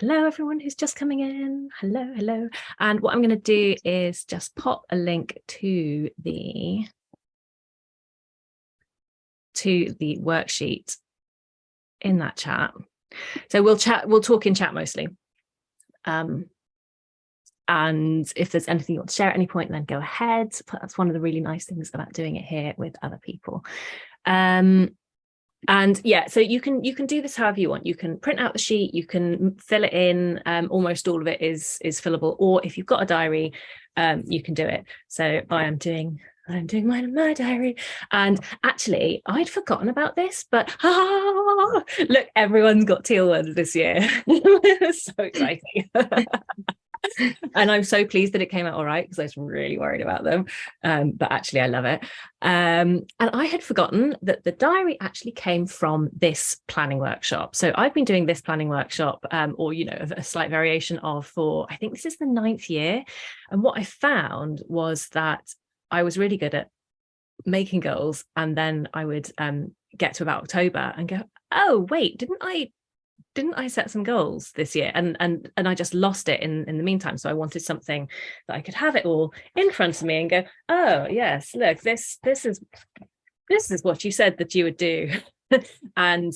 Hello, everyone who's just coming in. Hello, hello. And what I'm going to do is just pop a link to the worksheet in that chat. So we'll talk in chat mostly. And if there's anything you want to share at any point, then go ahead. That's one of the really nice things about doing it here with other people. And yeah, so you can do this however you want. You can print out the sheet, you can fill it in. Almost all of it is fillable, or if you've got a diary, you can do it. So I'm doing mine in my diary. And actually, I'd forgotten about this, but look, everyone's got teal ones this year. So exciting. And I'm so pleased that it came out all right, because I was really worried about them. But actually, I love it. And I had forgotten that the diary actually came from this planning workshop. So I've been doing this planning workshop, or, a slight variation of, for, I think this is the 9th year. And what I found was that I was really good at making goals. And then I would get to about October and go, oh, wait, didn't I set some goals this year? And I just lost it in the meantime. So I wanted something that I could have it all in front of me and go, oh yes, look, this is what you said that you would do. and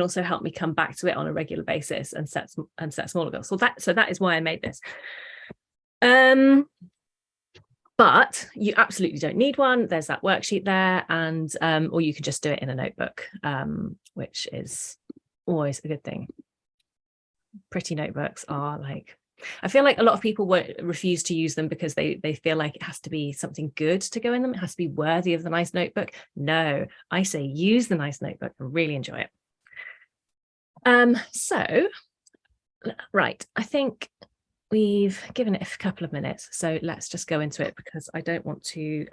also help me come back to it on a regular basis and set smaller goals. So that is why I made this. But you absolutely don't need one. There's that worksheet there, and or you could just do it in a notebook, which is always a good thing. Pretty notebooks are like, I feel like a lot of people refuse to use them because they feel like it has to be something good to go in them. It has to be worthy of the nice notebook. No, I say use the nice notebook and really enjoy it. So, right, I think we've given it a couple of minutes, so let's just go into it, because I don't want to,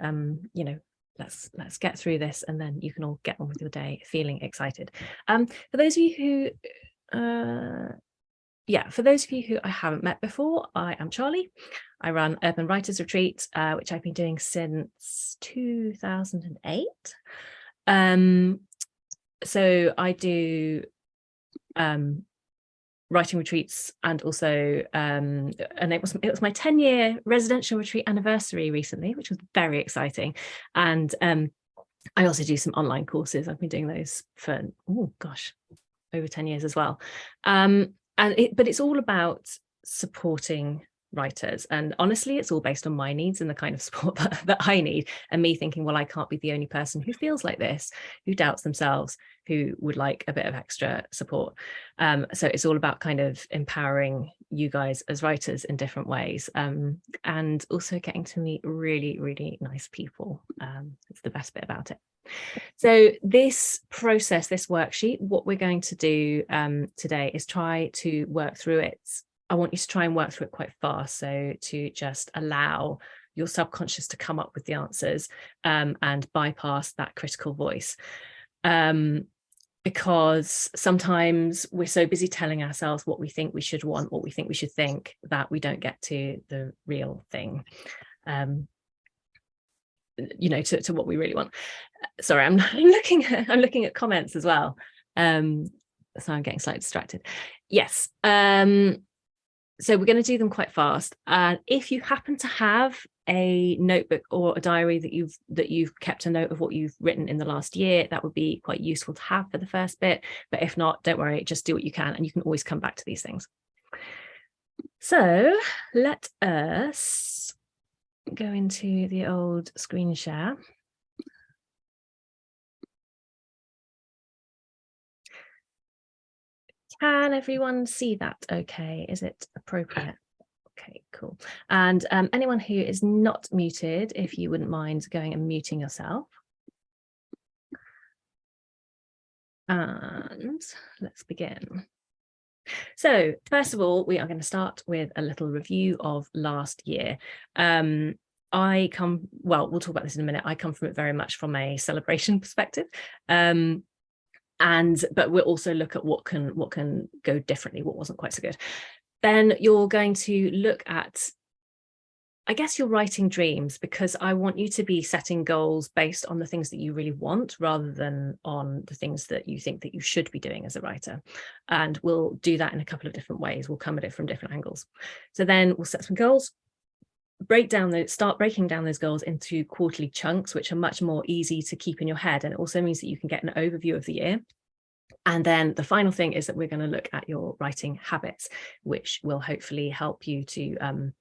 let's get through this, and then you can all get on with your day feeling excited. For those of you who for those of you who I haven't met before, I am Charlie. I run Urban Writers Retreat, which I've been doing since 2008. So I do writing retreats, and also and it was my 10-year residential retreat anniversary recently, which was very exciting. And I also do some online courses. I've been doing those for over 10 years as well. But it's all about supporting writers, and honestly it's all based on my needs and the kind of support that I need, and me thinking, well, I can't be the only person who feels like this, who doubts themselves, who would like a bit of extra support. So it's all about kind of empowering you guys as writers in different ways, and also getting to meet really, really nice people. It's the best bit about it. So this process, this worksheet, what we're going to do today is try to work through it. I want you to try and work through it quite fast, so to just allow your subconscious to come up with the answers, and bypass that critical voice. Because sometimes we're so busy telling ourselves what we think we should want, what we think we should think, that we don't get to the real thing. To what we really want. Sorry, I'm looking at comments as well. So I'm getting slightly distracted. Yes. So we're going to do them quite fast. And if you happen to have a notebook or a diary that you've kept a note of what you've written in the last year, that would be quite useful to have for the first bit. But if not, don't worry, just do what you can, and you can always come back to these things. So let us go into the old screen share. Can everyone see that okay? Is it appropriate? Okay, cool. And anyone who is not muted, if you wouldn't mind going and muting yourself. And let's begin. So first of all, we are going to start with a little review of last year. We'll talk about this in a minute. I come from it very much from a celebration perspective. But we'll also look at what can go differently, what wasn't quite so good. Then you're going to look at I guess your writing dreams, because I want you to be setting goals based on the things that you really want rather than on the things that you think that you should be doing as a writer. And we'll do that in a couple of different ways. We'll come at it from different angles. So then we'll set some goals, start breaking down those goals into quarterly chunks, which are much more easy to keep in your head. And it also means that you can get an overview of the year. And then the final thing is that we're going to look at your writing habits, which will hopefully help you to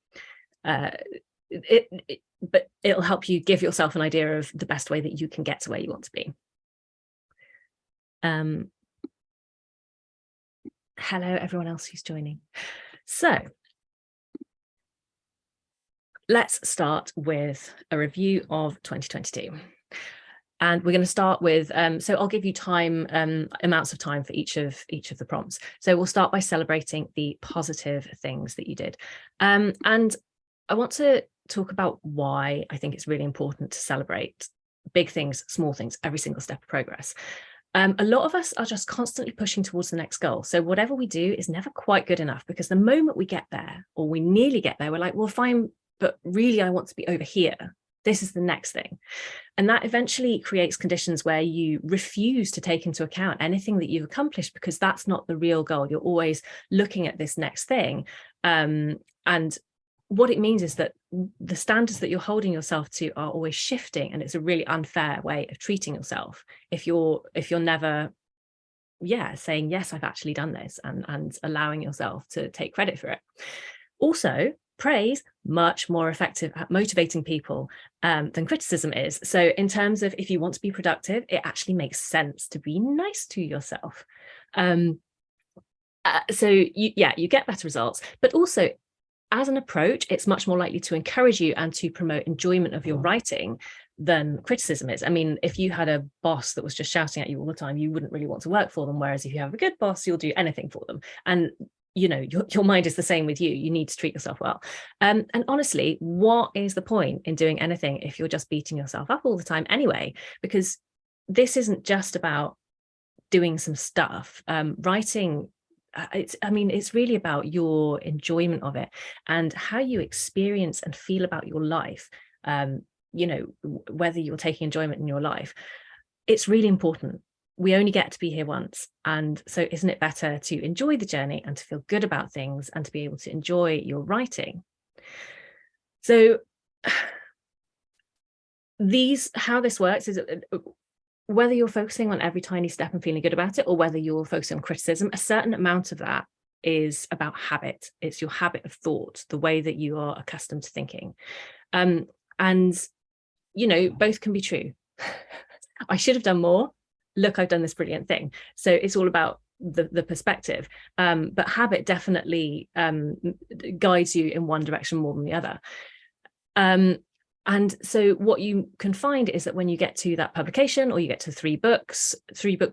but it'll help you give yourself an idea of the best way that you can get to where you want to be. Hello, everyone else who's joining. So let's start with a review of 2022. And we're going to start with, so I'll give you amounts of time for each of the prompts. So we'll start by celebrating the positive things that you did. And I want to talk about why I think it's really important to celebrate big things, small things, every single step of progress. A lot of us are just constantly pushing towards the next goal. So whatever we do is never quite good enough, because the moment we get there, or we nearly get there, we're like, well, fine, but really I want to be over here. This is the next thing. And that eventually creates conditions where you refuse to take into account anything that you've accomplished, because that's not the real goal. You're always looking at this next thing. And what it means is that the standards that you're holding yourself to are always shifting, and it's a really unfair way of treating yourself if you're never saying, yes, I've actually done this, and allowing yourself to take credit for it. Also, praise much more effective at motivating people than criticism is. So in terms of, if you want to be productive, it actually makes sense to be nice to yourself. So you get better results, but also as an approach, it's much more likely to encourage you and to promote enjoyment of your writing than criticism is. I mean, if you had a boss that was just shouting at you all the time, you wouldn't really want to work for them. Whereas if you have a good boss, you'll do anything for them. And you know, your mind is the same with you. You need to treat yourself well. And honestly, what is the point in doing anything if you're just beating yourself up all the time anyway? Because this isn't just about doing some stuff. Writing, it's really about your enjoyment of it and how you experience and feel about your life. You know, whether you're taking enjoyment in your life, it's really important. We only get to be here once. And so isn't it better to enjoy the journey and to feel good about things and to be able to enjoy your writing? So how this works is whether you're focusing on every tiny step and feeling good about it, or whether you're focusing on criticism, a certain amount of that is about habit. It's your habit of thought, the way that you are accustomed to thinking. And, you know, both can be true. I should have done more. Look, I've done this brilliant thing. So it's all about the perspective. But habit definitely guides you in one direction more than the other. And so what you can find is that when you get to that publication, or you get to 3 book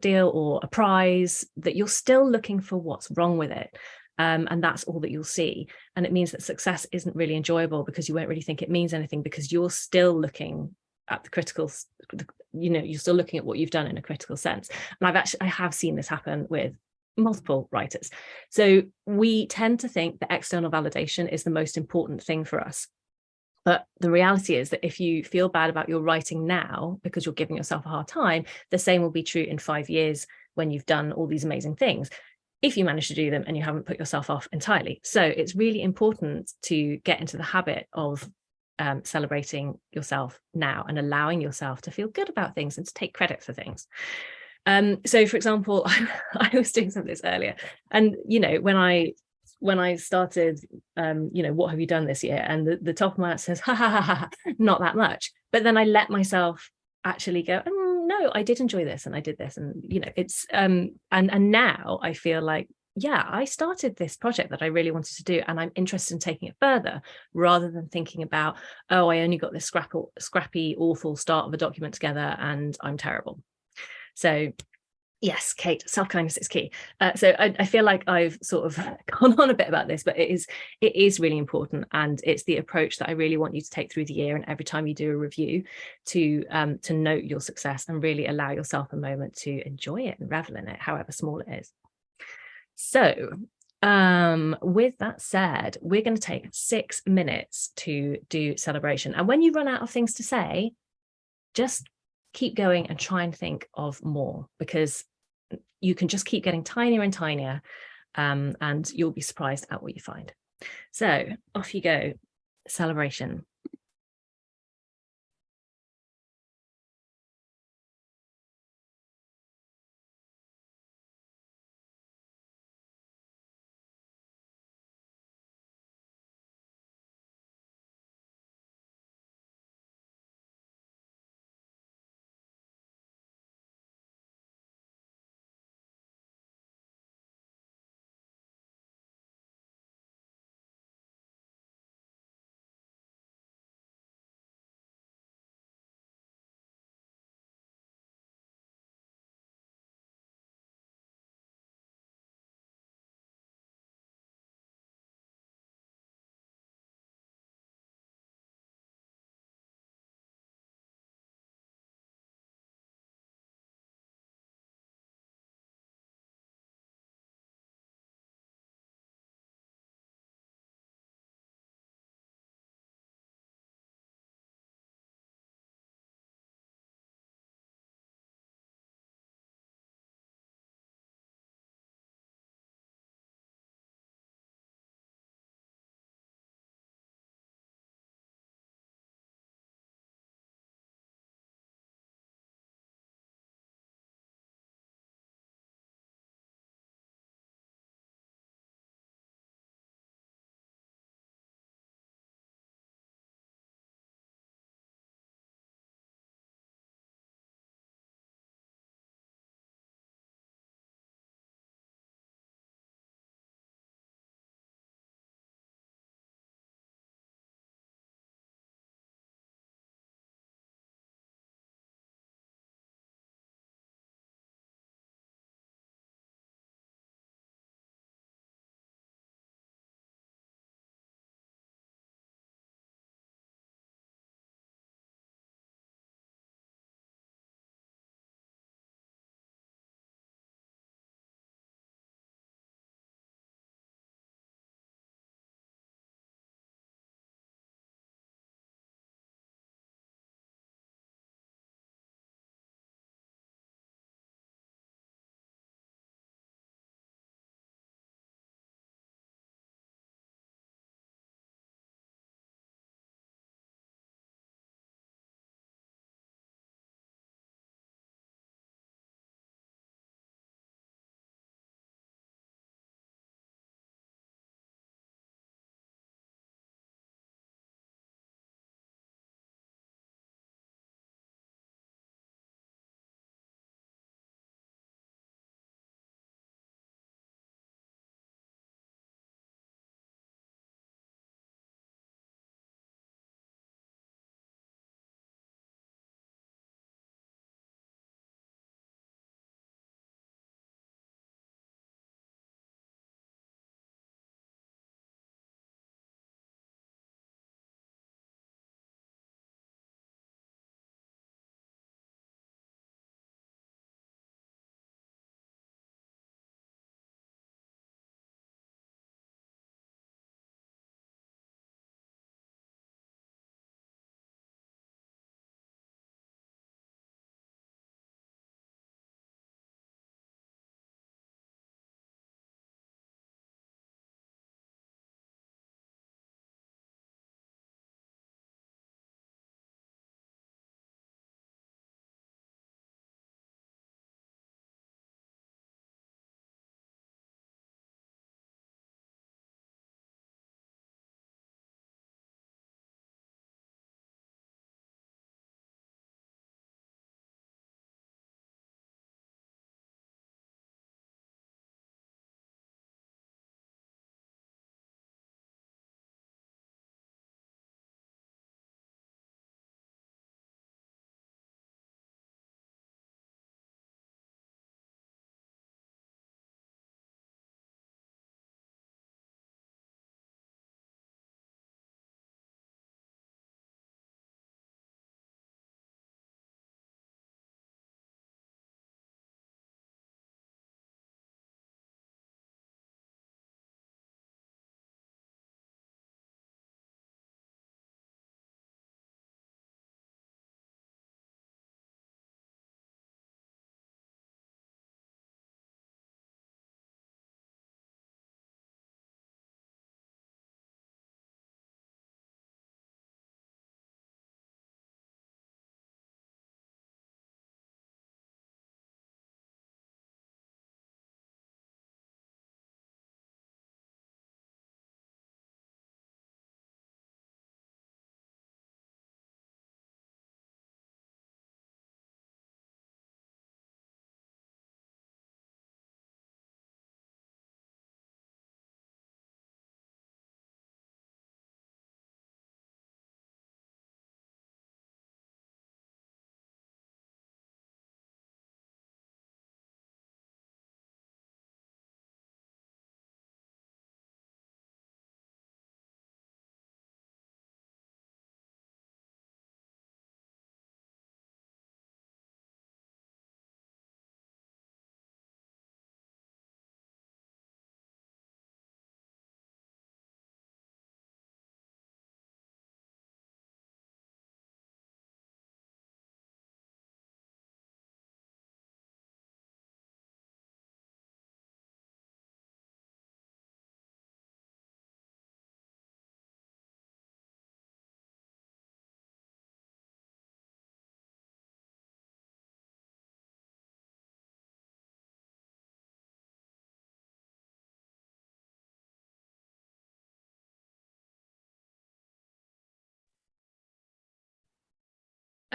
deal, or a prize, that you're still looking for what's wrong with it. And that's all that you'll see. And it means that success isn't really enjoyable, because you won't really think it means anything, because you're still looking at the critical, you know, you're still looking at what you've done in a critical sense. And I have seen this happen with multiple writers. So we tend to think that external validation is the most important thing for us. But the reality is that if you feel bad about your writing now because you're giving yourself a hard time, the same will be true in 5 years when you've done all these amazing things, if you manage to do them and you haven't put yourself off entirely. So it's really important to get into the habit of celebrating yourself now and allowing yourself to feel good about things and to take credit for things. So for example, I was doing some of this earlier, and you know, when I started, you know, what have you done this year? And the top of my mouth says, ha, ha, ha, ha, not that much. But then I let myself actually go, no, I did enjoy this and I did this. And, you know, it's, and now I feel like, yeah, I started this project that I really wanted to do, and I'm interested in taking it further, rather than thinking about, oh, I only got this scrappy, awful start of a document together and I'm terrible. So yes, Kate, self-kindness is key. So I feel like I've sort of gone on a bit about this, but it is really important, and it's the approach that I really want you to take through the year, and every time you do a review, to note your success and really allow yourself a moment to enjoy it and revel in it, however small it is. So With that said, we're going to take 6 minutes to do celebration. And when you run out of things to say, just keep going and try and think of more, because you can just keep getting tinier and tinier, and you'll be surprised at what you find. So off you go. Celebration.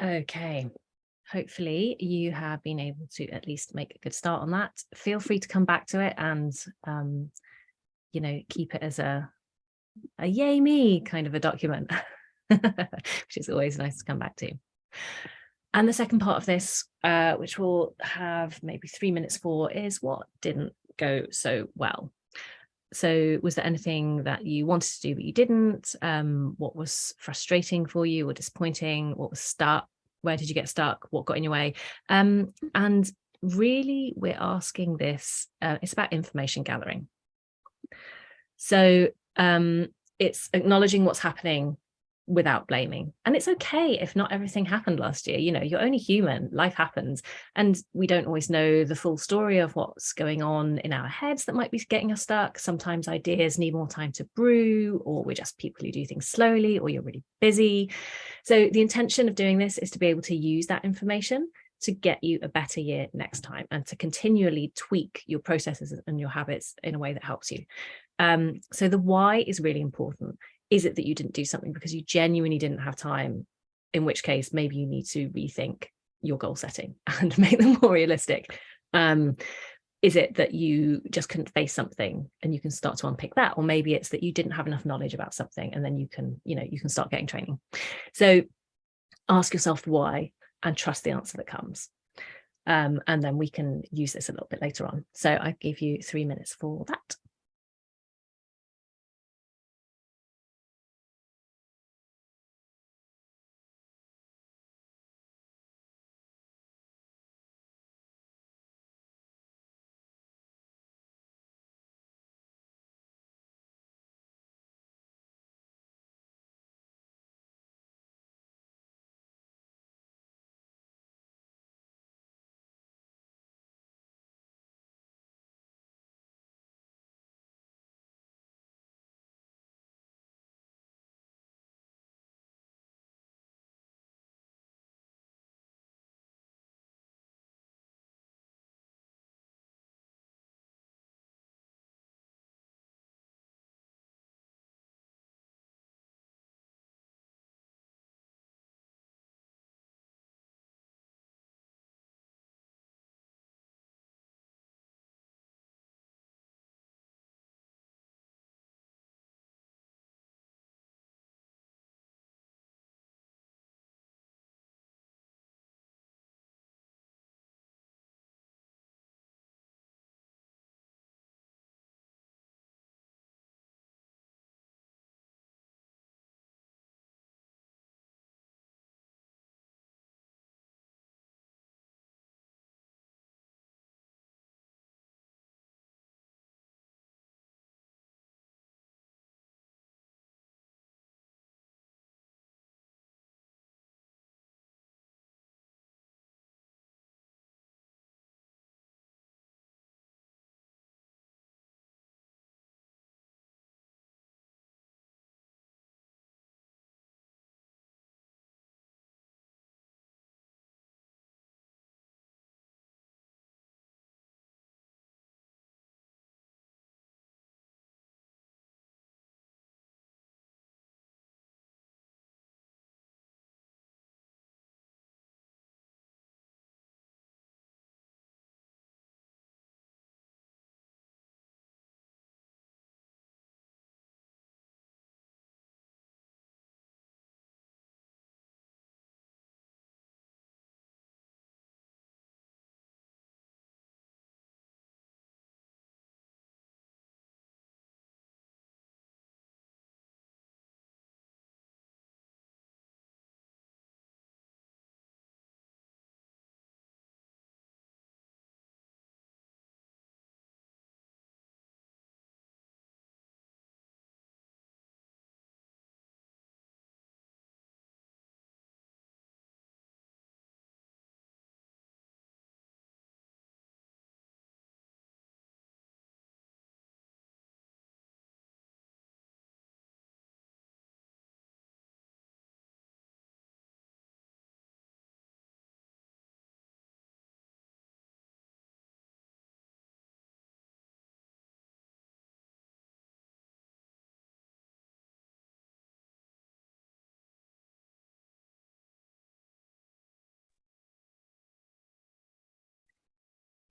Okay. Hopefully you have been able to at least make a good start on that. Feel free to come back to it and keep it as a yay me kind of a document, which is always nice to come back to. And the second part of this, which we'll have maybe 3 minutes for, is what didn't go so well. So was there anything that you wanted to do but you didn't? What was frustrating for you or disappointing? What was stuck? Where did you get stuck? What got in your way? And really, we're asking this, it's about information gathering. So it's acknowledging what's happening without blaming. And it's okay if not everything happened last year. You're only human, life happens. And we don't always know the full story of what's going on in our heads that might be getting us stuck. Sometimes ideas need more time to brew, or we're just people who do things slowly, or you're really busy. So the intention of doing this is to be able to use that information to get you a better year next time, and to continually tweak your processes and your habits in a way that helps you. So the why is really important. Is it that you didn't do something because you genuinely didn't have time? In which case, maybe you need to rethink your goal setting and make them more realistic. Is it that you just couldn't face something and you can start to unpick that? Or maybe it's that you didn't have enough knowledge about something and then you can start getting training. So ask yourself the why and trust the answer that comes. And then we can use this a little bit later on. So I give you 3 minutes for that.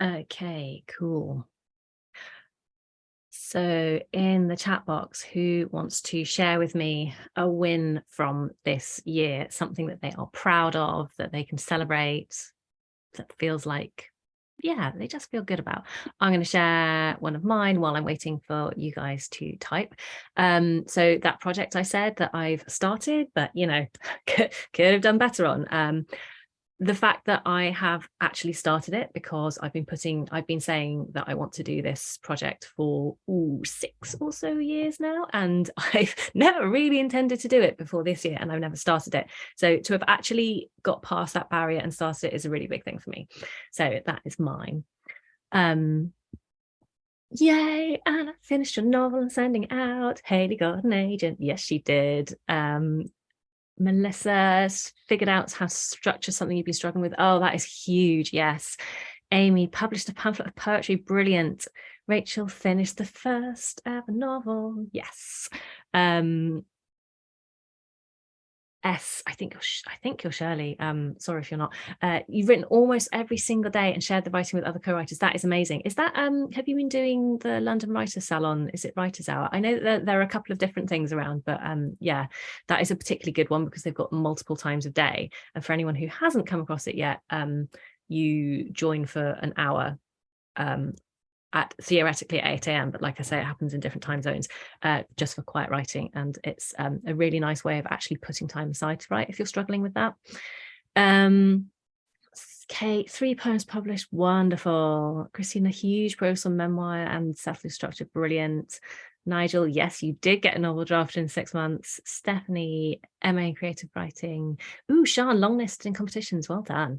Okay, cool. So in the chat box, who wants to share with me a win from this year, something that they are proud of, that they can celebrate, that feels like, yeah, they just feel good about? I'm going to share one of mine while I'm waiting for you guys to type. So that project I said that I've started, but you know, could have done better on. The fact that I have actually started it, because I've been saying that I want to do this project for 6 or so years now, and I've never really intended to do it before this year, and I've never started it. So to have actually got past that barrier and started it is a really big thing for me. So that is mine. Yay, and I finished a novel and sending out. Haley got an agent. Yes, she did. Melissa figured out how to structure something you've been struggling with. Oh, that is huge. Yes. Amy published a pamphlet of poetry. Brilliant. Rachel finished the first ever novel. Yes. I think you're Shirley. Sorry if you're not. You've written almost every single day and shared the writing with other co-writers. That is amazing. Is that have you been doing the London Writers Salon? Is it Writers Hour? I know that there are a couple of different things around, but yeah, that is a particularly good one because they've got multiple times of day. And for anyone who hasn't come across it yet, you join for an hour at theoretically at 8 a.m. But like I say, it happens in different time zones, just for quiet writing. And it's a really nice way of actually putting time aside to write if you're struggling with that. Kate, 3 poems published. Wonderful. Christina, huge progress on memoir and subtly structured. Brilliant. Nigel, yes, you did get a novel drafted in 6 months. Stephanie, MA in creative writing. Ooh, Sean, long list in competitions. Well done.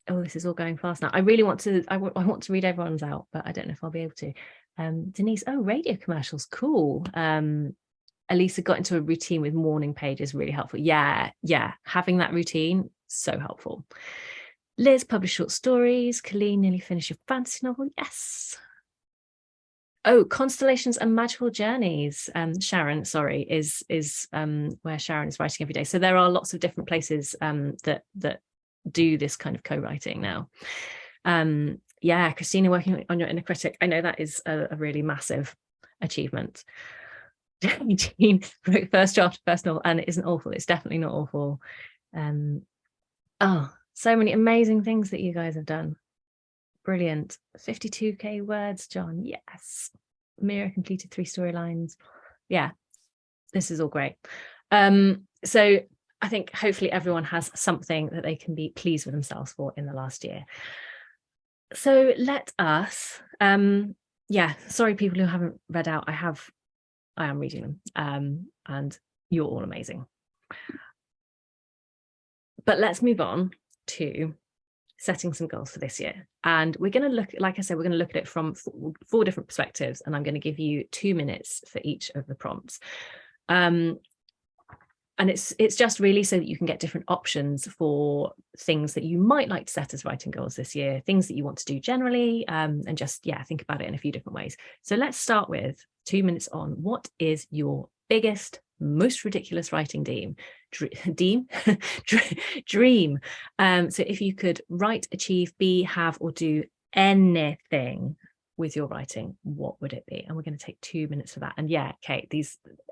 Oh, this is all going fast now. I really want to, I want to read everyone's out, but I don't know if I'll be able to. Denise, oh, radio commercials, cool. Elisa got into a routine with morning pages, really helpful. Yeah, having that routine, so helpful. Liz published short stories. Colleen nearly finished your fantasy novel. Yes. Oh, Constellations and Magical Journeys. Sharon, sorry, is where Sharon is writing every day. So there are lots of different places that do this kind of co-writing now. Yeah, Christina, working on your inner critic. I know that is a really massive achievement. Jean wrote first draft, first novel, and it isn't awful. It's definitely not awful. Oh, so many amazing things that you guys have done. Brilliant. 52k words, John. Yes. Mira completed 3 storylines. Yeah, this is all great. So I think hopefully everyone has something that they can be pleased with themselves for in the last year. So let us, yeah, sorry people who haven't read out, I am reading them, and you're all amazing. But let's move on to setting some goals for this year. And we're going to look, like I said, we're going to look at it from 4 different perspectives, and I'm going to give you 2 minutes for each of the prompts. And it's just really so that you can get different options for things that you might like to set as writing goals this year, things that you want to do generally, and just, yeah, think about it in a few different ways. So let's start with 2 minutes on what is your biggest, most ridiculous writing dream. Dream. So if you could write, achieve, be, have, or do anything with your writing, what would it be? And we're going to take 2 minutes for that. And yeah, Kate,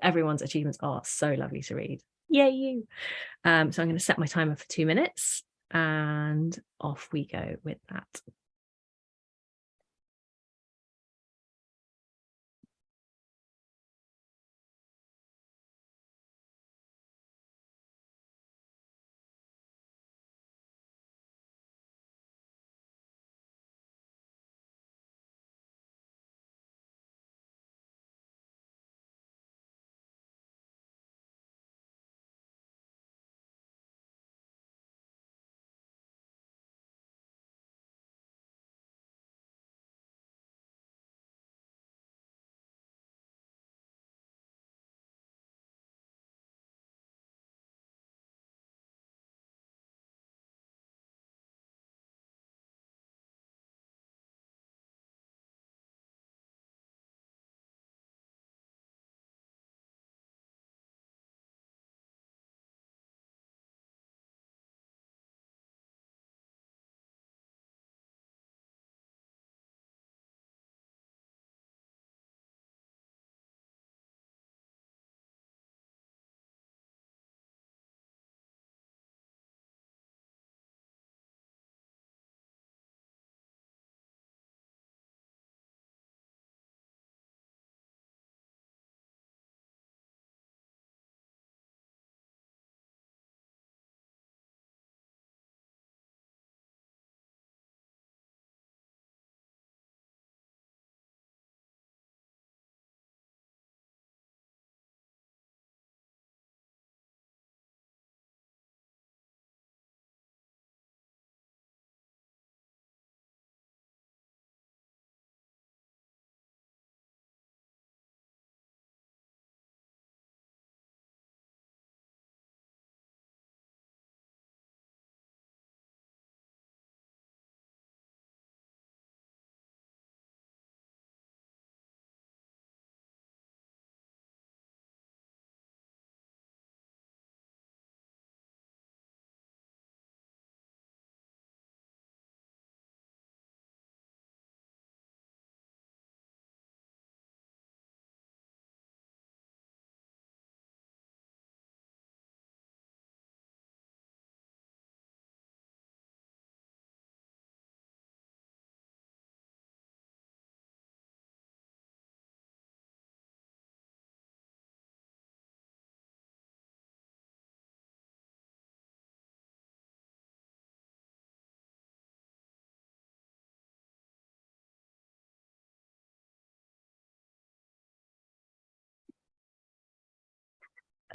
everyone's achievements are so lovely to read. Yay, you. So I'm going to set my timer for 2 minutes, and off we go with that.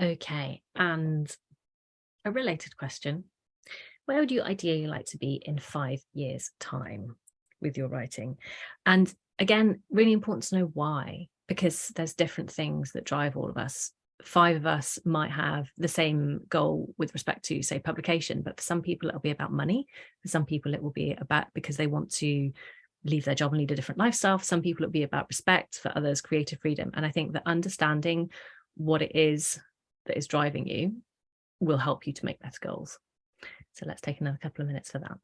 Okay, and a related question. Where would you ideally like to be in 5 years' time with your writing? And again, really important to know why, because there's different things that drive all of us. Five of us might have the same goal with respect to, say, publication, but for some people, it'll be about money. For some people, it will be about because they want to leave their job and lead a different lifestyle. For some people, it'll be about respect. For others, creative freedom. And I think that understanding what it is that is driving you will help you to make better goals. So let's take another couple of minutes for that.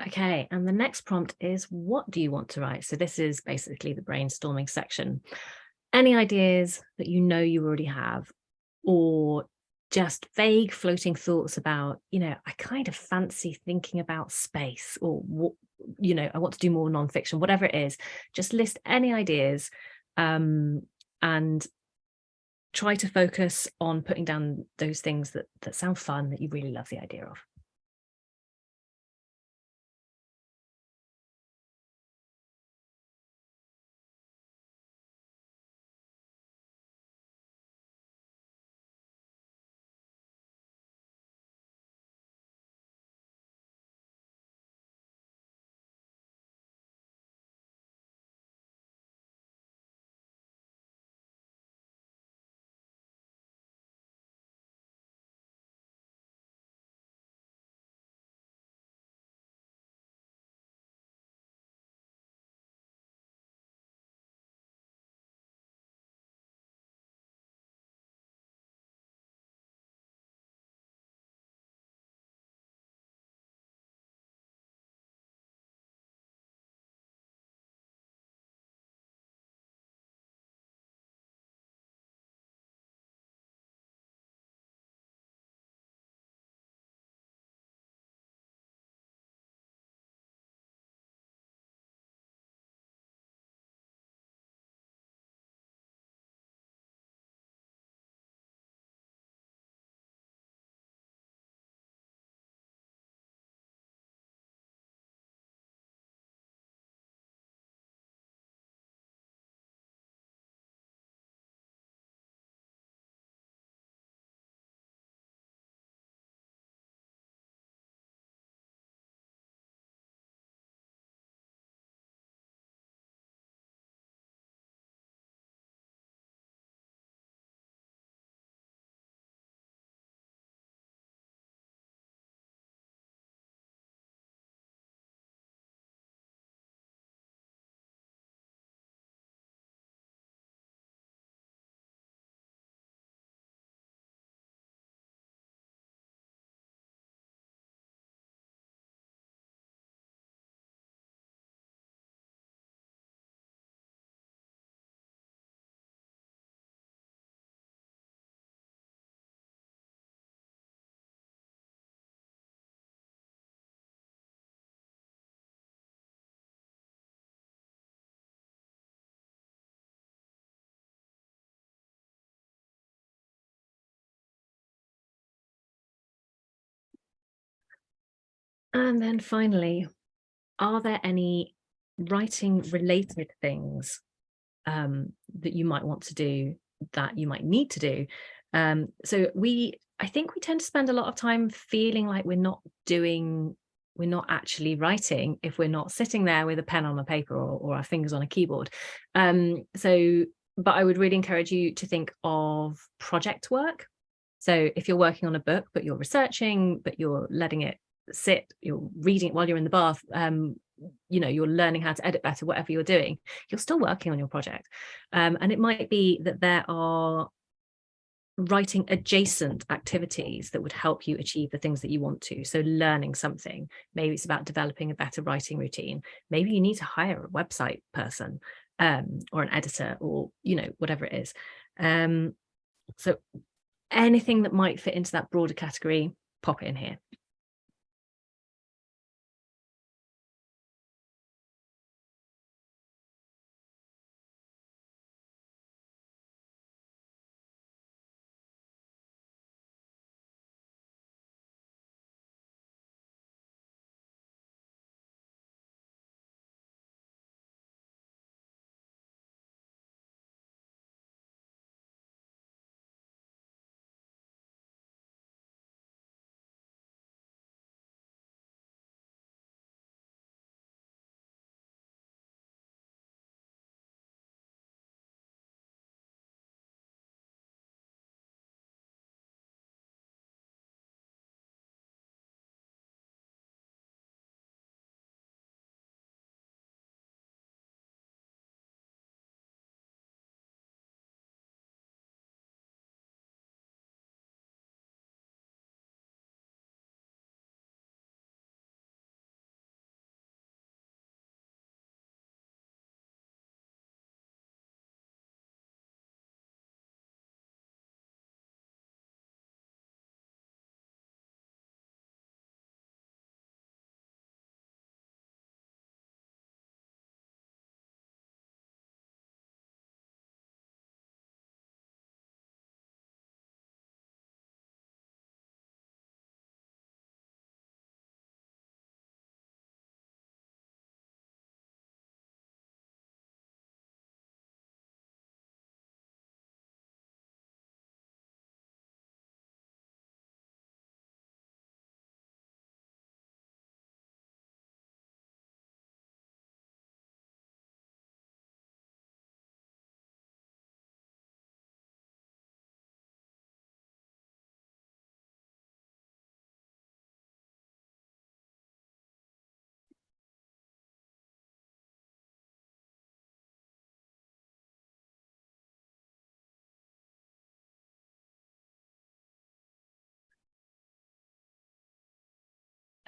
Okay, and the next prompt is, what do you want to write? So this is basically the brainstorming section. Any ideas that you know you already have, or just vague floating thoughts about, I kind of fancy thinking about space, or what, I want to do more nonfiction, whatever it is, just list any ideas, and try to focus on putting down those things that sound fun, that you really love the idea of. And then finally, are there any writing related things that you might want to do, that you might need to do? So I think we tend to spend a lot of time feeling like we're not actually writing if we're not sitting there with a pen on a paper or our fingers on a keyboard. But I would really encourage you to think of project work. So if you're working on a book, but you're researching, but you're letting it sit, you're reading it while you're in the bath, you're learning how to edit better, whatever you're doing, you're still working on your project. And it might be that there are writing adjacent activities that would help you achieve the things that you want to. So learning something, maybe it's about developing a better writing routine. Maybe you need to hire a website person, or an editor, or, whatever it is. So anything that might fit into that broader category, pop it in here.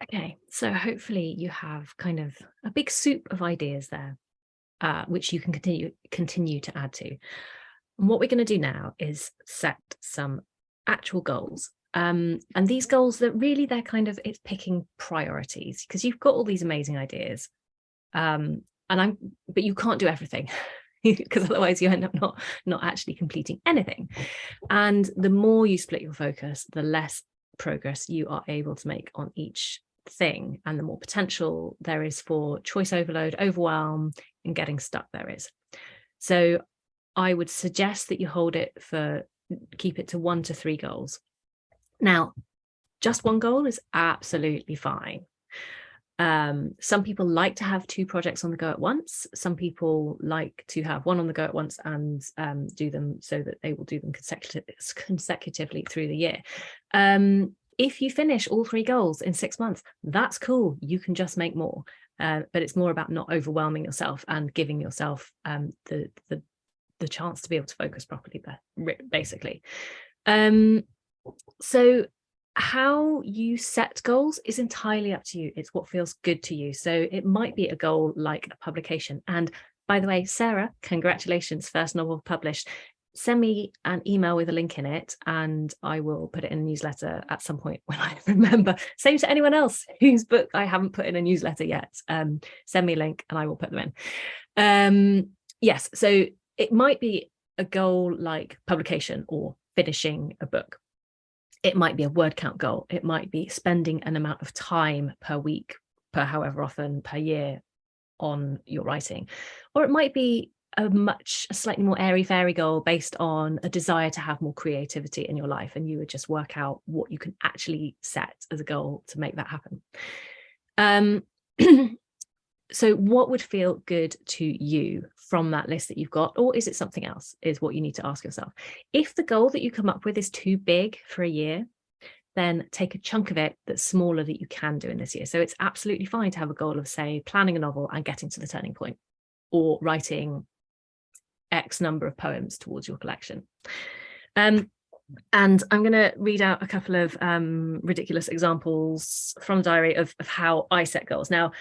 Okay, so hopefully you have kind of a big soup of ideas there, which you can continue to add to. And what we're going to do now is set some actual goals. And these goals, that really it's picking priorities, because you've got all these amazing ideas. But you can't do everything, because otherwise you end up not actually completing anything. And the more you split your focus, the less progress you are able to make on each thing, and the more potential there is for choice overload, overwhelm, and getting stuck there is. So I would suggest that you keep it to 1 to 3 goals. Now, just one goal is absolutely fine. Some people like to have 2 projects on the go at once. Some people like to have one on the go at once and do them so that they will do them consecutively through the year. If you finish all 3 goals in 6 months, that's cool. You can just make more. But it's more about not overwhelming yourself and giving yourself the chance to be able to focus properly there, basically. So how you set goals is entirely up to you. It's what feels good to you. So it might be a goal like a publication. And by the way, Sarah, congratulations, first novel published. Send me an email with a link in it, and I will put it in a newsletter at some point when I remember. Same to anyone else whose book I haven't put in a newsletter yet. Send me a link and I will put them in. Yes, so it might be a goal like publication or finishing a book. It might be a word count goal. It might be spending an amount of time per week, per however often per year on your writing. Or it might be a slightly more airy fairy goal based on a desire to have more creativity in your life, and you would just work out what you can actually set as a goal to make that happen. So what would feel good to you from that list that you've got? Or is it something else, is what you need to ask yourself. If the goal that you come up with is too big for a year, then take a chunk of it that's smaller that you can do in this year. So it's absolutely fine to have a goal of, say, planning a novel and getting to the turning point, or writing X number of poems towards your collection. And I'm going to read out a couple of ridiculous examples from the diary of how I set goals. Now,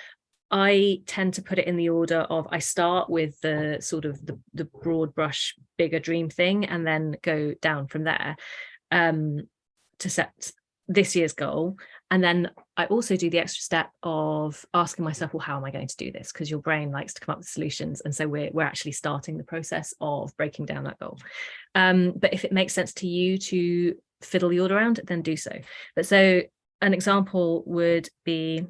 I tend to put it in the order of, I start with the sort of the broad brush, bigger dream thing, and then go down from there to set this year's goal. And then I also do the extra step of asking myself, well, how am I going to do this? Because your brain likes to come up with solutions. And so we're actually starting the process of breaking down that goal. But if it makes sense to you to fiddle the order around, then do so. But so an example would be,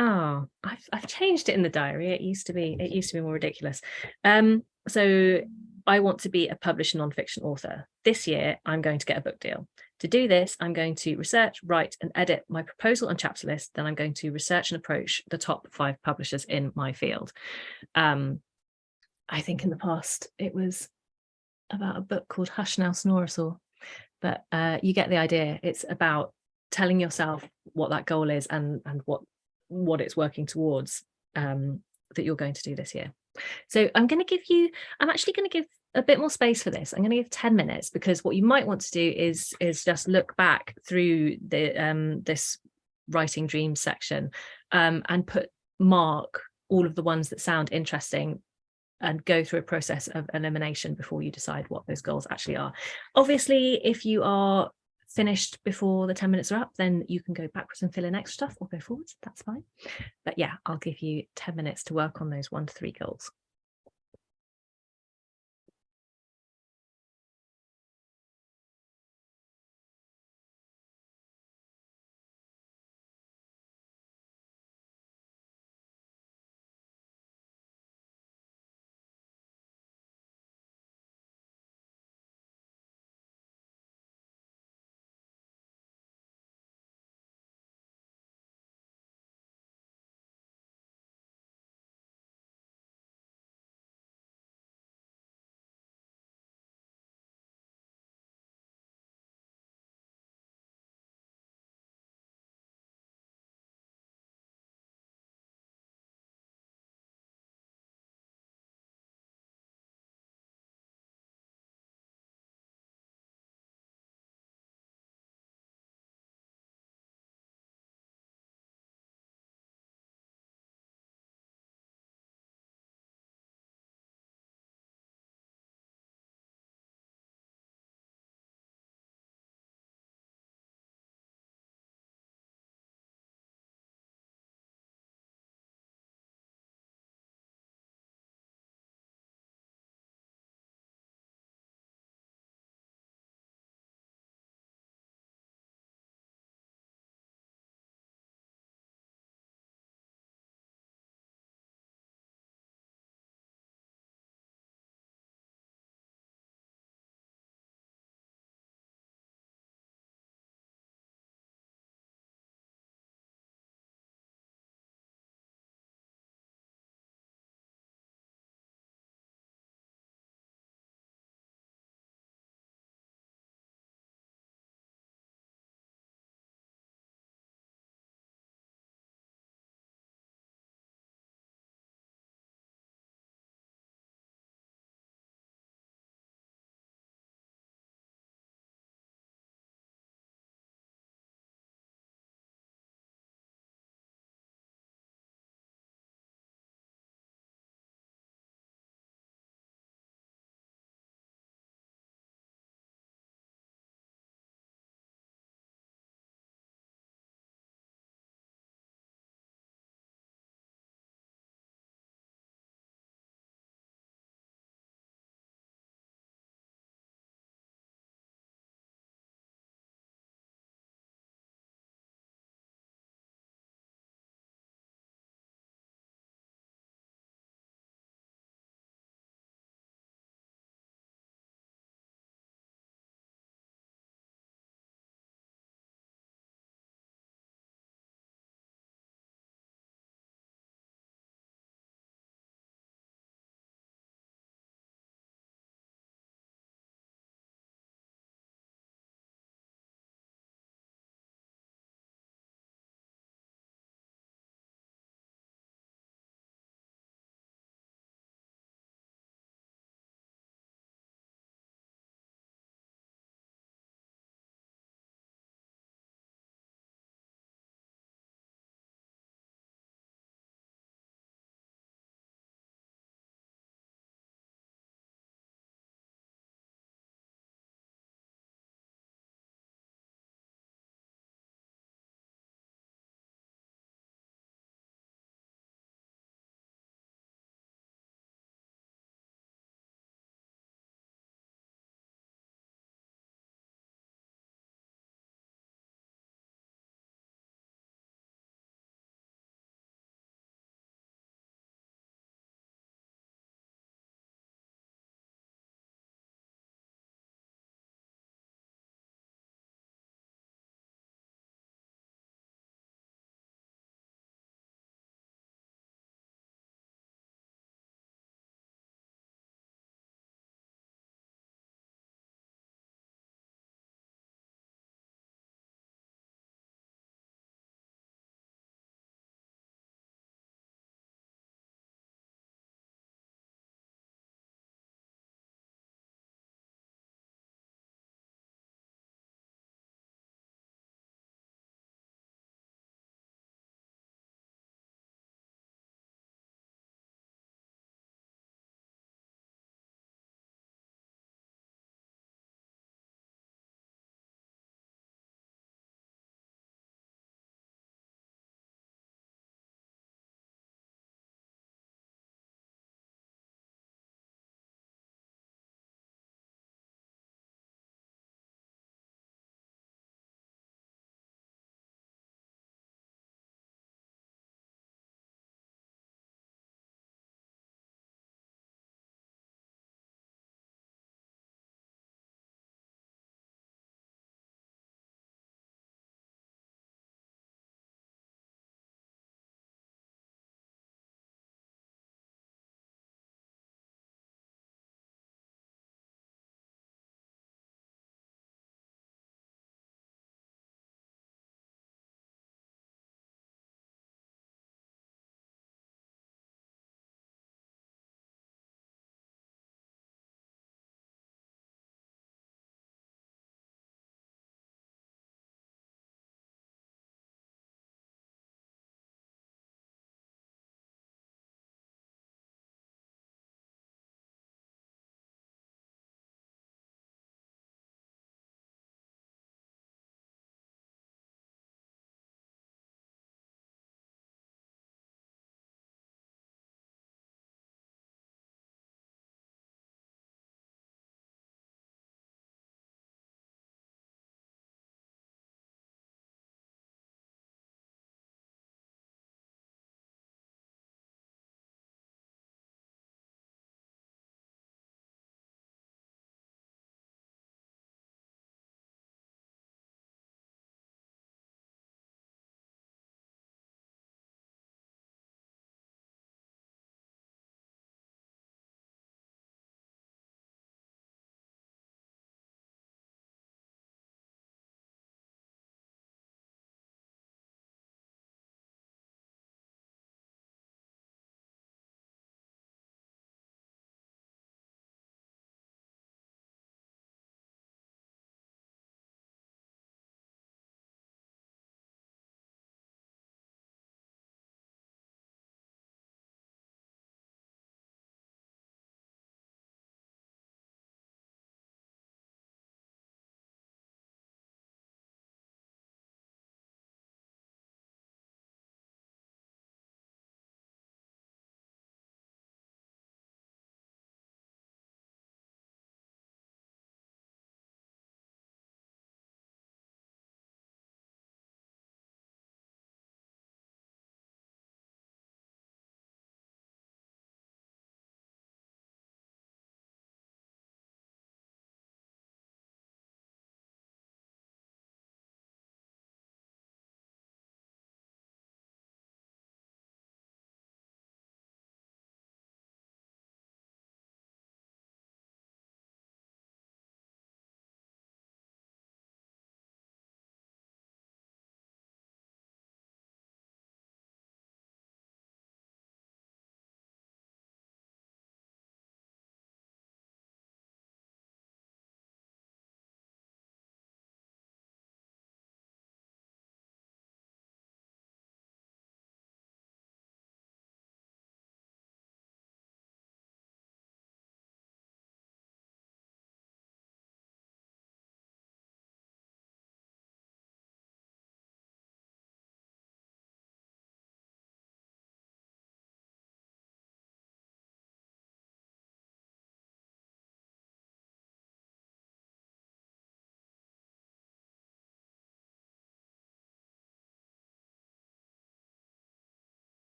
I've changed it in the diary. It used to be more ridiculous. So I want to be a published nonfiction author. This year, I'm going to get a book deal. To do this, I'm going to research, write, and edit my proposal and chapter list. Then I'm going to research and approach the top 5 publishers in my field. I think in the past it was about a book called Hush Now, Snorasaur, but you get the idea. It's about telling yourself what that goal is and what it's working towards, that you're going to do this year. So I'm actually going to give a bit more space for this. I'm going to give 10 minutes, because what you might want to do is just look back through the this writing dreams section, and mark all of the ones that sound interesting, and go through a process of elimination before you decide what those goals actually are. Obviously, if you are finished before the 10 minutes are up, then you can go backwards and fill in extra stuff, or go forwards. That's fine. But yeah, I'll give you 10 minutes to work on those 1 to 3 goals.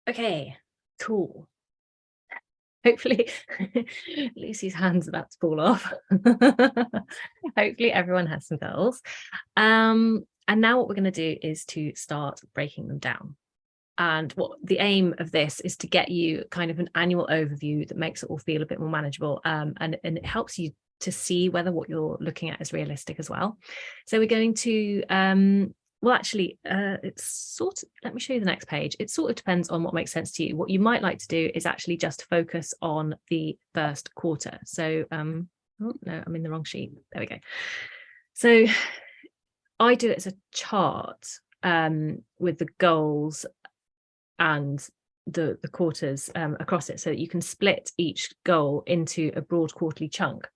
Okay, cool. Hopefully Lucy's hand's about to fall off. Hopefully everyone has some goals. And now what we're going to do is to start breaking them down. And what the aim of this is to get you kind of an annual overview that makes it all feel a bit more manageable, and it helps you to see whether what you're looking at is realistic as well. So we're going to well, actually, it's sort of, let me show you the next page. It sort of depends on what makes sense to you. What you might like to do is actually just focus on the first quarter. So, oh no, I'm in the wrong sheet. There we go. So I do it as a chart with the goals and the quarters across it, so that you can split each goal into a broad quarterly chunk.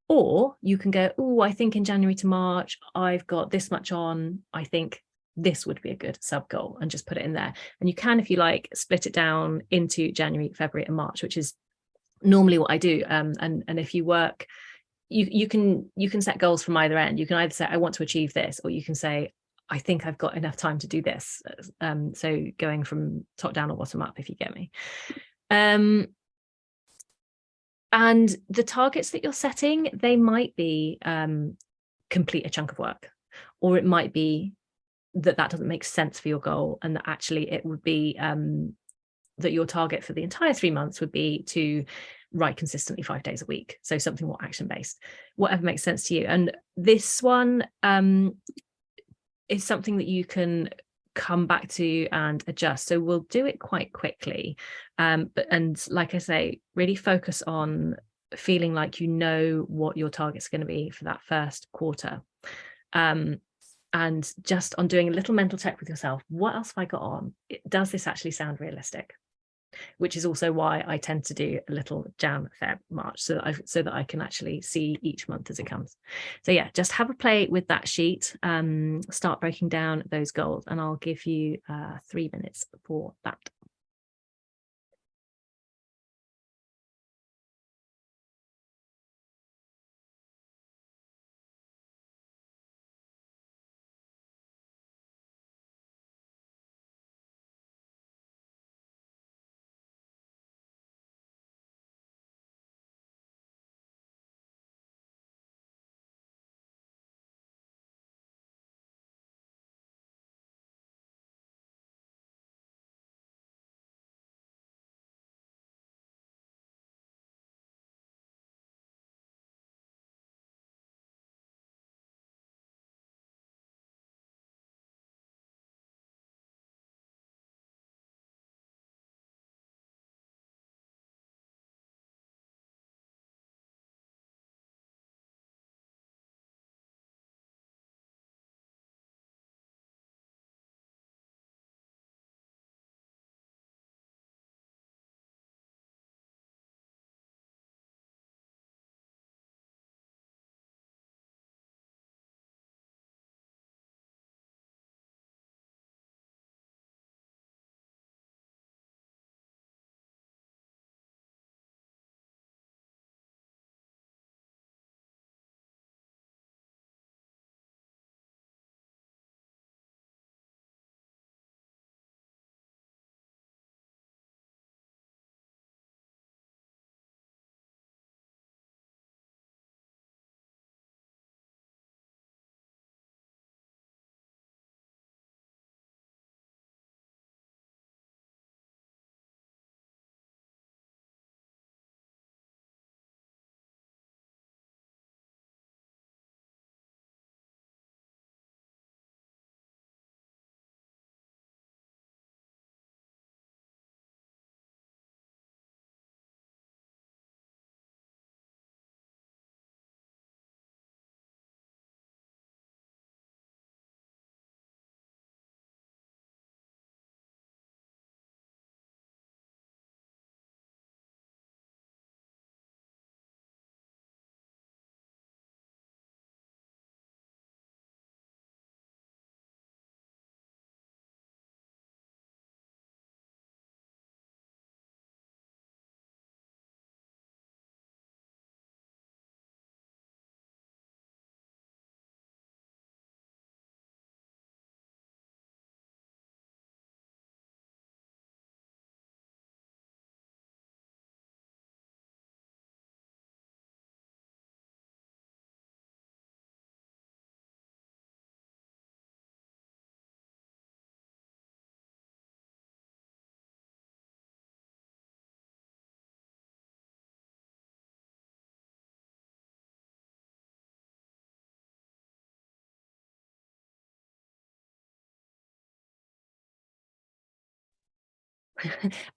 Or you can go, oh, I think in January to March, I've got this much on. I think this would be a good sub goal, and just put it in there. And you can, if you like, split it down into January, February, and March, which is normally what I do. And if you work, you can set goals from either end. You can either say, I want to achieve this, or you can say, I think I've got enough time to do this. So going from top down or bottom up, if you get me. And the targets that you're setting, they might be complete a chunk of work, or it might be that doesn't make sense for your goal, and that actually it would be that your target for the entire 3 months would be to write consistently 5 days a week. So something more action based, whatever makes sense to you. And this one is something that you can come back to and adjust. So we'll do it quite quickly. And like I say, really focus on feeling like you know what your target's going to be for that first quarter. And just on doing a little mental check with yourself, what else have I got on? Does this actually sound realistic? Which is also why I tend to do a little Jan, Feb, March, so that I can actually see each month as it comes. So yeah, just have a play with that sheet, start breaking down those goals, and I'll give you 3 minutes for that.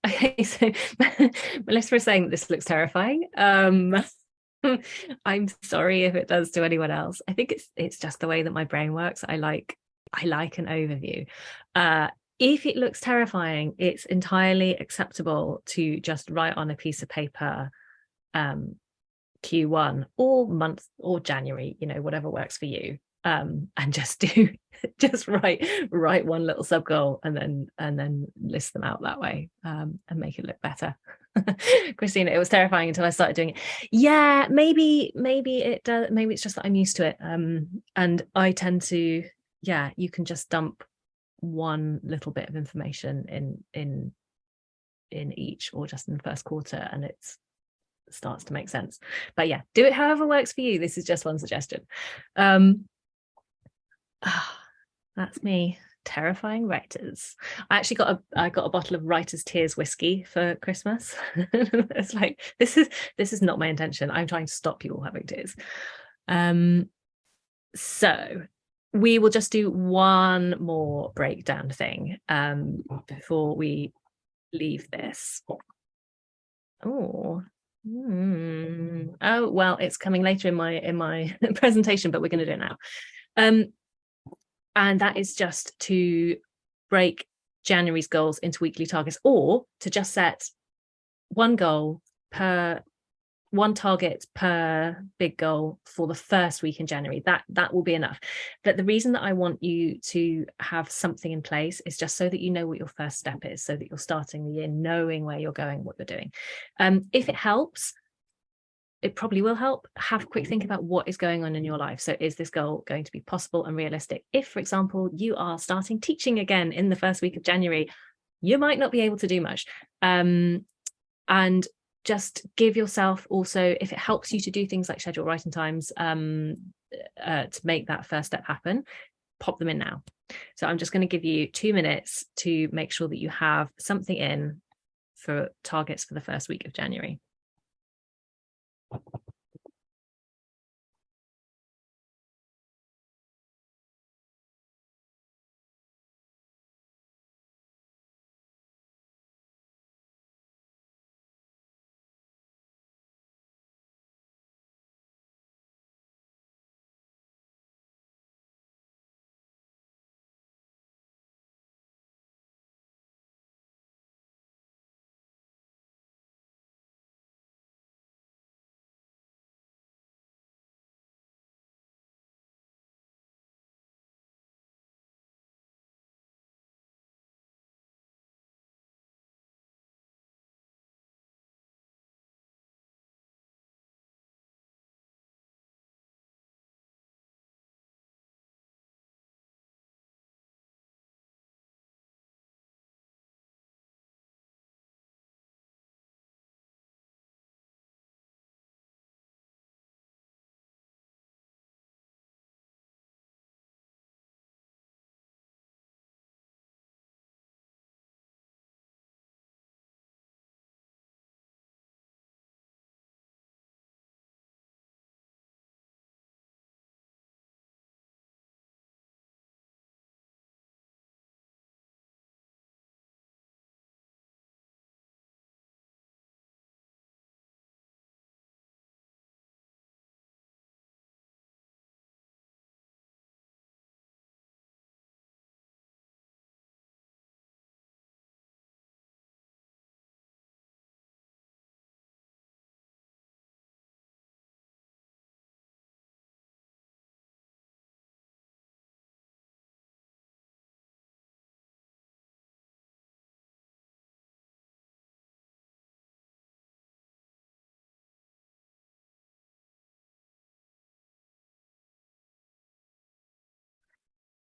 Okay, so Melissa is saying that this looks terrifying. I'm sorry if it does to anyone else. I think it's just the way that my brain works. I like an overview. If it looks terrifying, it's entirely acceptable to just write on a piece of paper Q1 or month or January, whatever works for you. And just write one little sub goal and then list them out that way, and make it look better. Christina, it was terrifying until I started doing it. Yeah, maybe it does. Maybe it's just that I'm used to it. And I tend to, yeah, you can just dump one little bit of information in each, or just in the first quarter, and it starts to make sense. But yeah, do it however works for you. This is just one suggestion. That's me. Terrifying writers. I actually got a bottle of Writer's Tears whiskey for Christmas. It's like, this is not my intention. I'm trying to stop you all having tears. So we will just do one more breakdown thing before we leave this. Oh well, it's coming later in my presentation, but we're going to do it now. And that is just to break January's goals into weekly targets, or to just set one target per big goal for the first week in January. That will be enough. But the reason that I want you to have something in place is just so that you know what your first step is, so that you're starting the year knowing where you're going, what you're doing. If it helps, it probably will help, have a quick think about what is going on in your life. So is this goal going to be possible and realistic? If, for example, you are starting teaching again in the first week of January, you might not be able to do much. And just give yourself also, if it helps you to do things like schedule writing times to make that first step happen, pop them in now. So I'm just going to give you 2 minutes to make sure that you have something in for targets for the first week of January.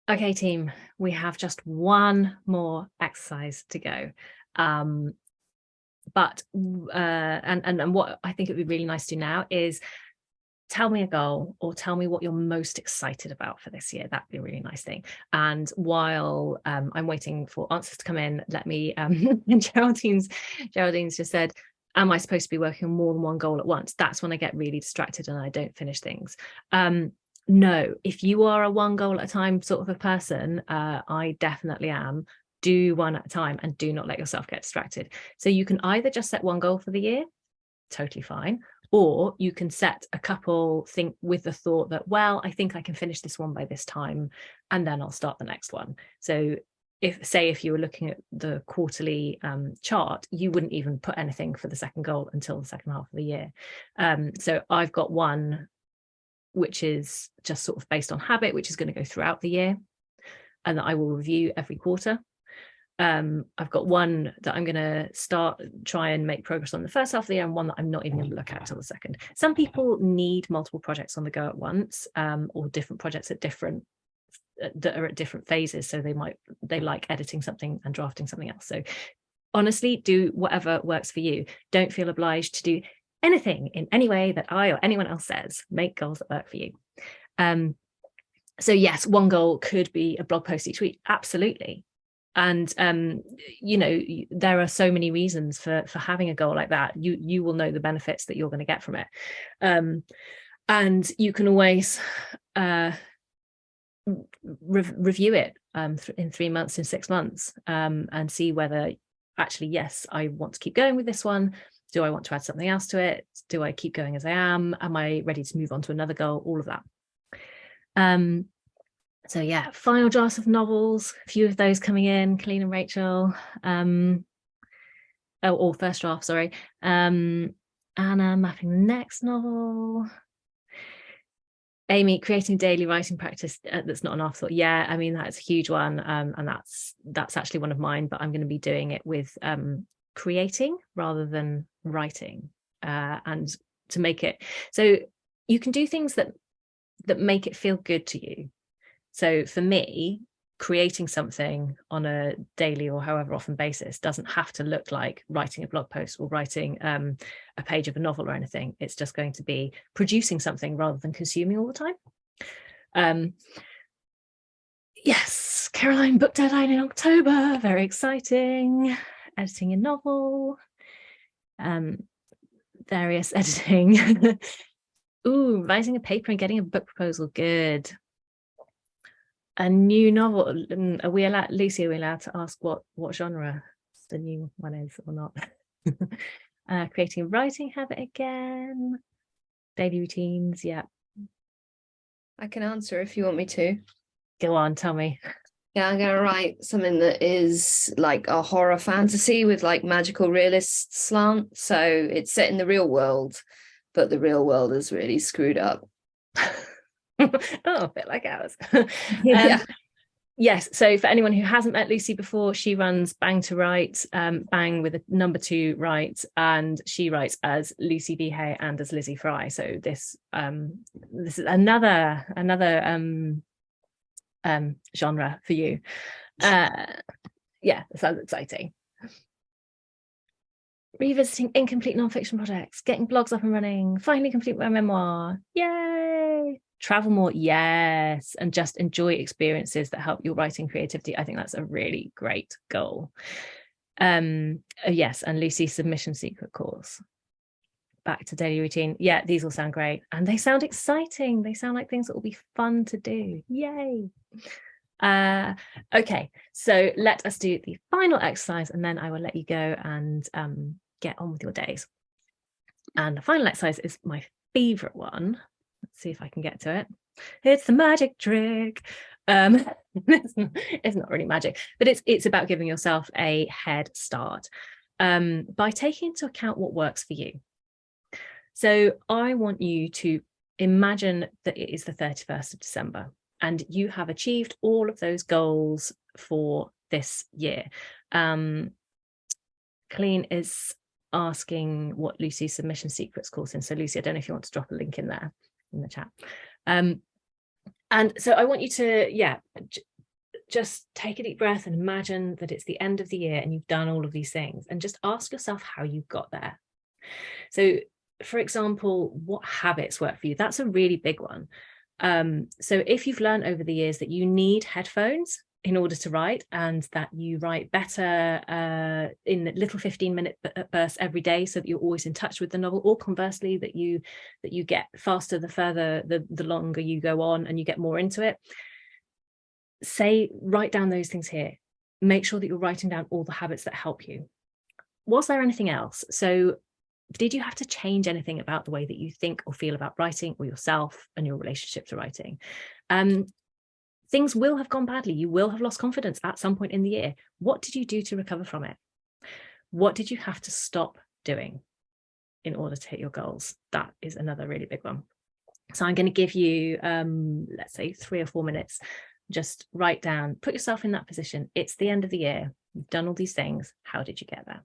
Okay, team, we have just one more exercise to go. But what I think it would be really nice to do now is tell me a goal, or tell me what you're most excited about for this year. That'd be a really nice thing. And while I'm waiting for answers to come in, let me Geraldine's just said, am I supposed to be working on more than one goal at once? That's when I get really distracted and I don't finish things. No, if you are a one goal at a time sort of a person, I definitely am. do one at a time and do not let yourself get distracted. So you can either just set one goal for the year, totally fine, or you can set a couple, think with the thought that, well, I think I can finish this one by this time, and then I'll start the next one. So if you were looking at the quarterly chart, you wouldn't even put anything for the second goal until the second half of the year. So I've got one which is just sort of based on habit, which is going to go throughout the year, and that I will review every quarter. I've got one that I'm going to try and make progress on the first half of the year, and one that I'm not even going to look at till the second. Some people need multiple projects on the go at once, or different projects that are at different phases. So they like editing something and drafting something else. So honestly, do whatever works for you. Don't feel obliged to do anything in any way that I or anyone else says. Make goals that work for you. So yes, one goal could be a blog post each week. Absolutely. And there are so many reasons for having a goal like that. You will know the benefits that you're going to get from it, and you can always review it in 3 months, in 6 months, and see whether actually, yes, I want to keep going with this one. Do I want to add something else to it? Do I keep going as I am? Am I ready to move on to another goal? All of that. So yeah, final drafts of novels, a few of those coming in, Colleen and Rachel. Or first draft, sorry. Anna mapping the next novel. Amy creating daily writing practice that's not an afterthought. Yeah, I mean, that's a huge one, and that's actually one of mine, but I'm going to be doing it with creating rather than writing, and to make it so you can do things that make it feel good to you. So for me, creating something on a daily or however often basis doesn't have to look like writing a blog post or writing a page of a novel or anything. It's just going to be producing something rather than consuming all the time. Yes, Caroline, book deadline in October. Very exciting. Editing a novel. Various editing. Ooh, writing a paper and getting a book proposal. Good. A new novel. Are we allowed to ask what genre the new one is or not? Creating a writing habit again. Daily routines. Yeah. I can answer if you want me to. Go on, tell me. Yeah, I'm going to write something that is like a horror fantasy with like magical realist slant. So it's set in the real world, but the real world is really screwed up. Oh, a bit like ours. Yeah. Yes, so for anyone who hasn't met Lucy before, she runs Bang to Write, Bang with a number 2 Write, and she writes as Lucy V. Hay and as Lizzie Fry. So this is another genre for you. Yeah, that sounds exciting. Revisiting incomplete nonfiction projects, getting blogs up and running, finally complete my memoir. Yay! Travel more, yes, and just enjoy experiences that help your writing creativity. I think that's a really great goal. Yes, and Lucy's submission secret course. Back to daily routine. Yeah, these all sound great, and they sound exciting. They sound like things that will be fun to do. Yay! Okay, so let us do the final exercise, and then I will let you go and get on with your days. And the final exercise is my favorite one. Let's see if I can get to it. It's the magic trick. It's not really magic, but it's about giving yourself a head start by taking into account what works for you. So I want you to imagine that it is the 31st of December and you have achieved all of those goals for this year. Colleen is asking what Lucy's submission secrets course in. So Lucy, I don't know if you want to drop a link in there in the chat. And so I want you to, just take a deep breath and imagine that it's the end of the year and you've done all of these things, and just ask yourself how you got there. So for example, what habits work for you? That's a really big one. So if you've learned over the years that you need headphones in order to write, and that you write better in little 15-minute bursts every day, so that you're always in touch with the novel, or conversely, that you get faster the longer you go on and you get more into it, write down those things here. make sure that you're writing down all the habits that help you. Was there anything else? So did you have to change anything about the way that you think or feel about writing, or yourself and your relationship to writing? Things will have gone badly. You will have lost confidence at some point in the year. What did you do to recover from it? What did you have to stop doing in order to hit your goals? That is another really big one. So I'm going to give you, let's say 3 or 4 minutes. Just write down, put yourself in that position. It's the end of the year. You've done all these things. How did you get there?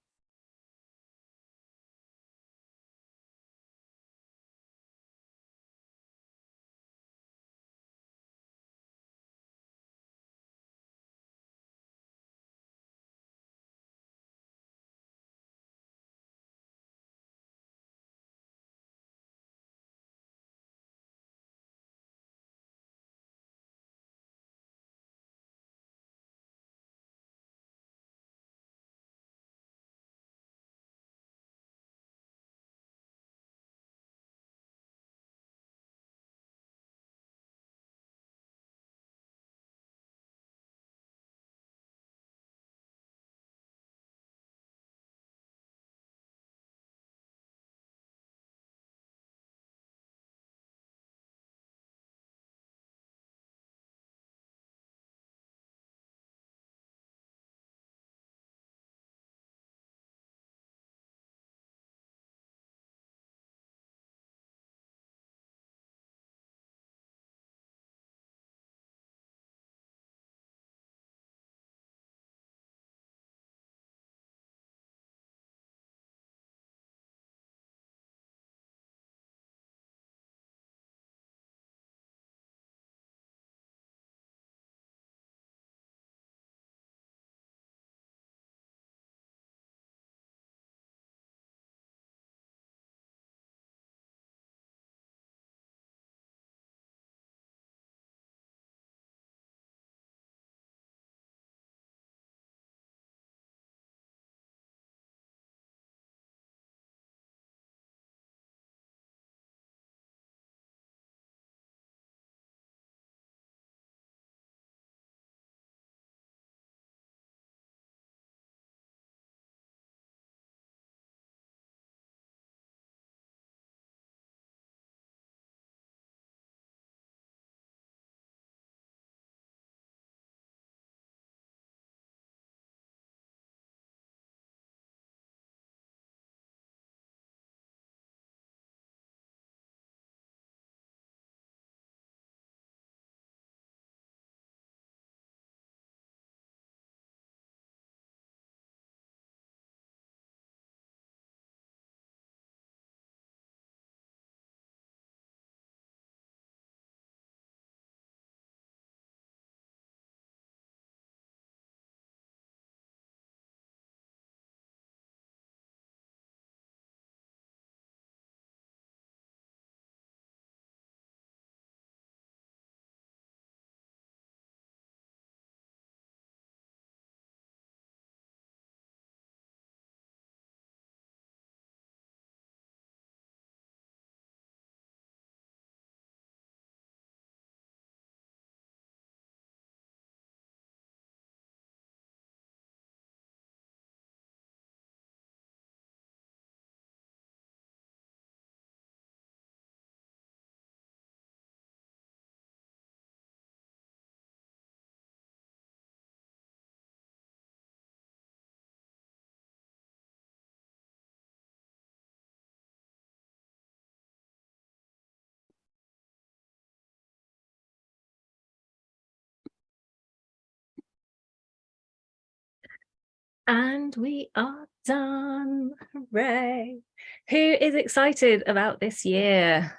And we are done. Hooray. Who is excited about this year?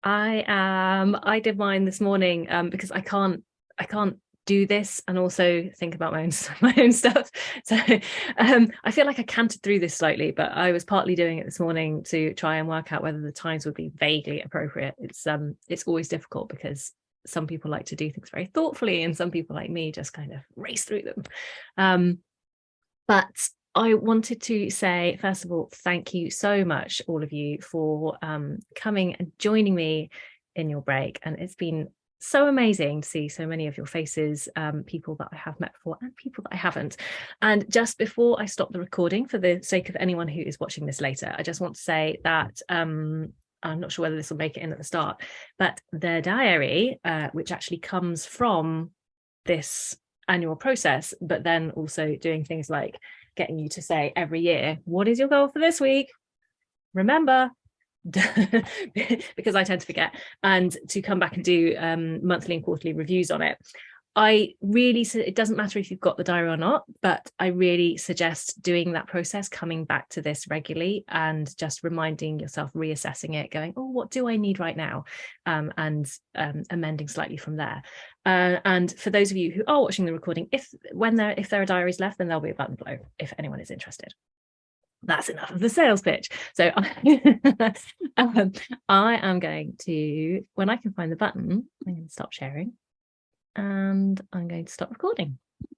I am. I did mine this morning because I can't do this and also think about my own stuff. So I feel like I cantered through this slightly, but I was partly doing it this morning to try and work out whether the times would be vaguely appropriate. It's always difficult because some people like to do things very thoughtfully and some people like me just kind of race through them. But I wanted to say, first of all, thank you so much, all of you, for coming and joining me in your break. And it's been so amazing to see so many of your faces, people that I have met before and people that I haven't. And just before I stop the recording, for the sake of anyone who is watching this later, I just want to say that I'm not sure whether this will make it in at the start, but the diary, which actually comes from this annual process, but then also doing things like getting you to say every year, what is your goal for this week? Remember, because I tend to forget, and to come back and do monthly and quarterly reviews on it. I really, it doesn't matter if you've got the diary or not, but I really suggest doing that process, coming back to this regularly and just reminding yourself, reassessing it, going, oh, what do I need right now? And amending slightly from there. And for those of you who are watching the recording, if there are diaries left, then there'll be a button below if anyone is interested. That's enough of the sales pitch. So I am going to, when I can find the button, I'm going to stop sharing and I'm going to stop recording.